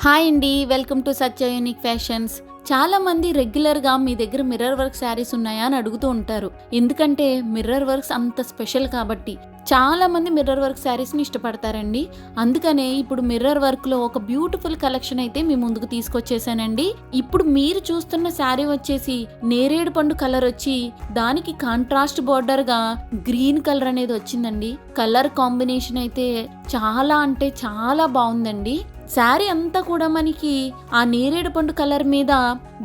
Hi అండి, welcome to Satya unique fashions. చాలా మంది రెగ్యులర్గా మీ దగ్గర మిర్రర్ వర్క్ శారీస్ ఉన్నాయా అని అడుగుతూ ఉంటారు. ఎందుకంటే మిర్రర్ వర్క్స్ అంత స్పెషల్ కాబట్టి చాలా మంది మిర్రర్ వర్క్ శారీస్ని ఇష్టపడతారండి. అందుకనే ఇప్పుడు మిర్రర్ వర్క్లో ఒక బ్యూటిఫుల్ కలెక్షన్ అయితే మీ ముందుకు తీసుకొచ్చేసానండి. ఇప్పుడు మీరు చూస్తున్న శారీ వచ్చేసి నేరేడు పండు కలర్ వచ్చి దానికి కాంట్రాస్ట్ బోర్డర్గా గ్రీన్ కలర్ అనేది వచ్చిందండి. కలర్ కాంబినేషన్ అయితే చాలా అంటే చాలా బాగుందండి. శారీ అంతా కూడా మనకి ఆ నేరేడు పండు కలర్ మీద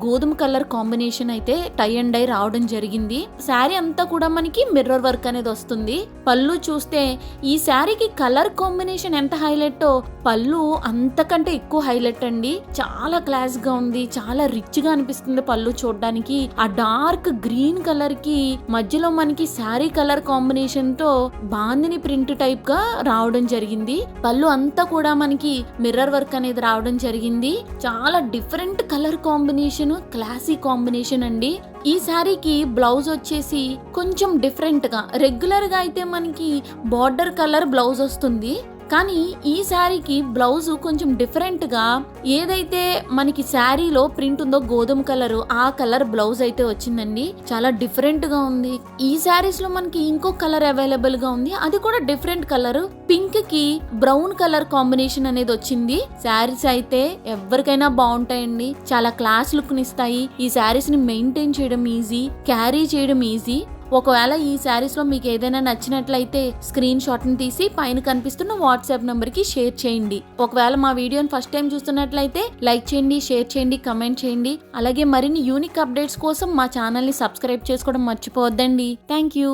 గోధుమ కలర్ కాంబినేషన్ అయితే టై అండ్ డై రావడం జరిగింది. శారీ అంతా కూడా మనకి మిర్రర్ వర్క్ అనేది వస్తుంది. పళ్ళు చూస్తే ఈ శారీకి కలర్ కాంబినేషన్ ఎంత హైలైట్, పళ్ళు అంతకంటే ఎక్కువ హైలైట్ అండి. చాలా క్లాస్ గా ఉంది, చాలా రిచ్ గా అనిపిస్తుంది పళ్ళు చూడడానికి. ఆ డార్క్ గ్రీన్ కలర్ కి మధ్యలో మనకి శారీ కలర్ కాంబినేషన్ తో బాందిని ప్రింట్ టైప్ గా రావడం జరిగింది. పళ్ళు అంతా కూడా మనకి మిర్రర్ వర్క్ అనేది రావడం జరిగింది. చాలా different colour combination, classy combination అండి. ఈ శారీకి బ్లౌజ్ వచ్చేసి కొంచెం డిఫరెంట్ గా, రెగ్యులర్ గా అయితే మనకి బార్డర్ కలర్ బ్లౌజ్ వస్తుంది, కానీ ఈ శారీకి బ్లౌజ్ కొంచెం డిఫరెంట్ గా ఏదైతే మనకి శారీలో ప్రింట్ ఉందో గోధుమ కలర్, ఆ కలర్ బ్లౌజ్ అయితే వచ్చిందండి. చాలా డిఫరెంట్ గా ఉంది. ఈ శారీస్ లో మనకి ఇంకో కలర్ అవైలబుల్ గా ఉంది, అది కూడా డిఫరెంట్ కలర్. పింక్ కి బ్రౌన్ కలర్ కాంబినేషన్ అనేది వచ్చింది. శారీస్ అయితే ఎవరికైనా బాగుంటాయండి, చాలా క్లాస్ లుక్ ని ఇస్తాయి. ఈ శారీస్ ని మెయింటైన్ చేయడం ఈజీ, క్యారీ చేయడం ఈజీ. ఒకవేళ ఈ శారీస్లో మీకు ఏదైనా నచ్చినట్లయితే స్క్రీన్ షాట్ని తీసి పైన కనిపిస్తున్న వాట్సాప్ నెంబర్కి షేర్ చేయండి. ఒకవేళ మా వీడియోని ఫస్ట్ టైం చూస్తున్నట్లయితే లైక్ చేయండి, షేర్ చేయండి, కమెంట్ చేయండి. అలాగే మరిన్ని యూనిక్ అప్డేట్స్ కోసం మా ఛానల్ని సబ్స్క్రైబ్ చేసుకోవడం మర్చిపోవద్దండి. Thank you.